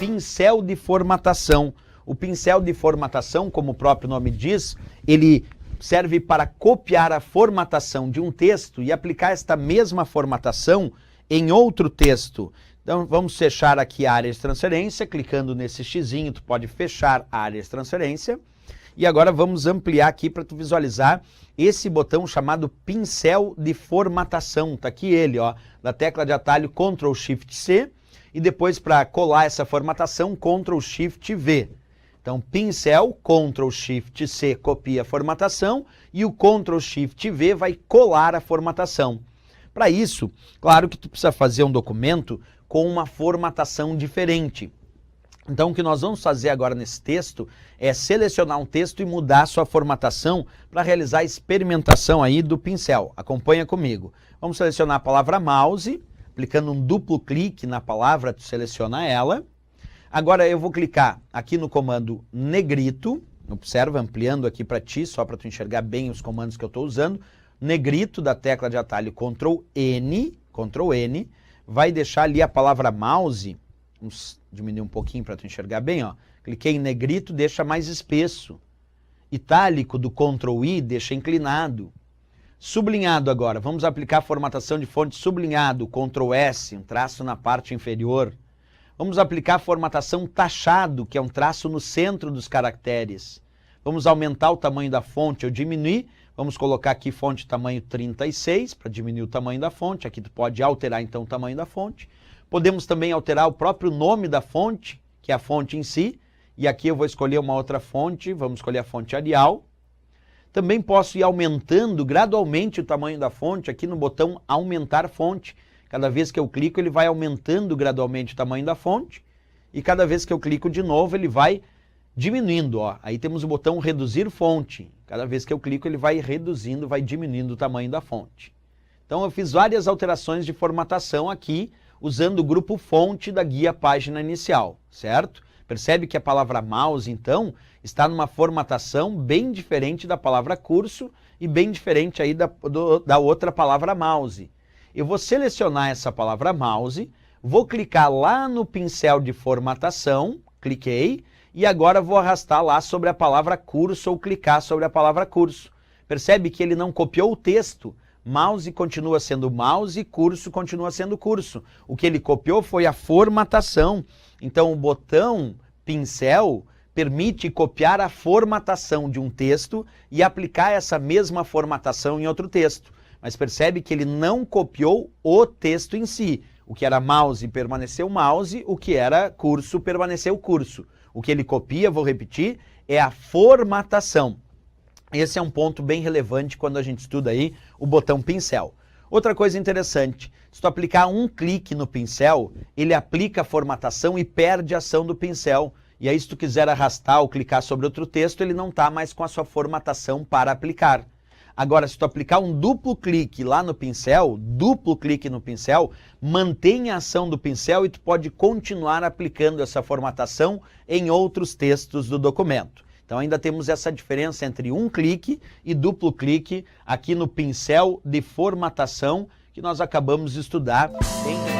pincel de formatação. O pincel de formatação, como o próprio nome diz, ele serve para copiar a formatação de um texto e aplicar esta mesma formatação em outro texto. Então, vamos fechar aqui a área de transferência, clicando nesse xizinho, tu pode fechar a área de transferência. E agora vamos ampliar aqui para tu visualizar esse botão chamado pincel de formatação. Tá aqui ele, ó, da tecla de atalho Ctrl+Shift+C e depois para colar essa formatação, Ctrl+Shift+V. Então, pincel, Ctrl+Shift+C copia a formatação e o Ctrl+Shift+V vai colar a formatação. Para isso, claro que tu precisa fazer um documento com uma formatação diferente. Então, o que nós vamos fazer agora nesse texto é selecionar um texto e mudar a sua formatação para realizar a experimentação aí do pincel. Acompanha comigo. Vamos selecionar a palavra mouse, aplicando um duplo clique na palavra, tu seleciona ela. Agora eu vou clicar aqui no comando negrito, observa, ampliando aqui para ti, só para tu enxergar bem os comandos que eu estou usando. Negrito da tecla de atalho Ctrl+N, vai deixar ali a palavra mouse, vamos diminuir um pouquinho para tu enxergar bem, ó. Cliquei em negrito, deixa mais espesso. Itálico do Ctrl+I, deixa inclinado. Sublinhado agora, vamos aplicar a formatação de fonte sublinhado, Ctrl+S, um traço na parte inferior. Vamos aplicar a formatação tachado, que é um traço no centro dos caracteres. Vamos aumentar o tamanho da fonte ou diminuir. Vamos colocar aqui fonte tamanho 36, para diminuir o tamanho da fonte. Aqui tu pode alterar então o tamanho da fonte. Podemos também alterar o próprio nome da fonte, que é a fonte em si. E aqui eu vou escolher uma outra fonte, vamos escolher a fonte Arial. Também posso ir aumentando gradualmente o tamanho da fonte aqui no botão aumentar fonte. Cada vez que eu clico, ele vai aumentando gradualmente o tamanho da fonte. E cada vez que eu clico de novo, ele vai diminuindo. Ó. Aí temos o botão reduzir fonte. Cada vez que eu clico, ele vai reduzindo, vai diminuindo o tamanho da fonte. Então eu fiz várias alterações de formatação aqui, usando o grupo fonte da guia página inicial, certo? Percebe que a palavra mouse, então, está numa formatação bem diferente da palavra curso e bem diferente aí da outra palavra mouse. Eu vou selecionar essa palavra mouse, vou clicar lá no pincel de formatação, cliquei, e agora vou arrastar lá sobre a palavra curso ou clicar sobre a palavra curso. Percebe que ele não copiou o texto. Mouse continua sendo mouse, curso continua sendo curso. O que ele copiou foi a formatação. Então o botão pincel permite copiar a formatação de um texto e aplicar essa mesma formatação em outro texto. Mas percebe que ele não copiou o texto em si. O que era mouse permaneceu mouse, o que era curso permaneceu curso. O que ele copia, vou repetir, é a formatação. Esse é um ponto bem relevante quando a gente estuda aí o botão pincel. Outra coisa interessante, se tu aplicar um clique no pincel, ele aplica a formatação e perde a ação do pincel. E aí se tu quiser arrastar ou clicar sobre outro texto, ele não está mais com a sua formatação para aplicar. Agora, se tu aplicar um duplo clique lá no pincel, mantém a ação do pincel e tu pode continuar aplicando essa formatação em outros textos do documento. Então ainda temos essa diferença entre um clique e duplo clique aqui no pincel de formatação que nós acabamos de estudar em